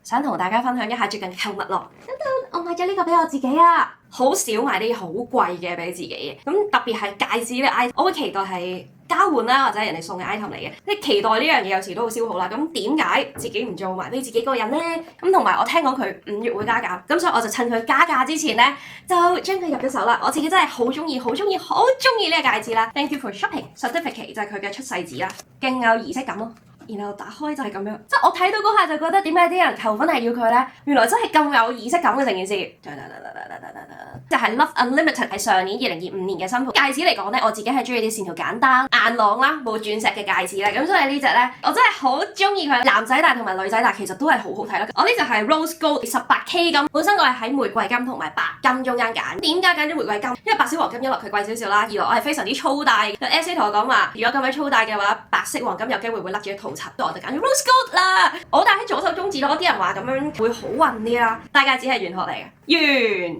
想同大家分享一下最近購物咯。我買咗呢個俾我自己啊，好少買啲好貴嘅俾自己嘅，咁特別係戒指呢個 item，我會期待係交換啦，或者人哋送嘅 item 嚟嘅，即係期待呢樣嘢有時都好消耗啦。咁點解自己唔做埋俾自己嗰個人呢？咁同埋我聽講佢5月會加價，咁所以我就趁佢加價之前呢，就將佢入咗手啦。我自己真係好中意呢個戒指啦 ！Thank you for shopping certificate 就係佢嘅出世紙啦，勁有儀式感咯。然後打開就係咁樣，即係我睇到嗰下就覺得點解啲人求婚係要佢呢？原來真係咁有儀式感嘅成件事。就係 Love Unlimited 係上年2025年嘅新款戒指嚟講呢，我自己係中意啲線條簡單、硬朗啦、冇鑽石嘅戒指啦。咁所以呢隻呢，我真係好中意佢。男仔戴同埋女仔戴其實都係好好睇啦。我呢隻係 Rose Gold 18K 金，本身我係喺玫瑰金同埋白金中間揀。點解揀咗玫瑰金？因為白色黃金一來佢貴少少啦，二來我係非常之粗戴。有 SA 同我講話，如果咁樣粗戴嘅話，白色黃金有機會會甩住一套擦，所以我就揀咗 Rose Gold 啦。我戴喺左手中指咯，啲人話咁樣會好運啲啦。戴戒指係玄學嚟嘅，完。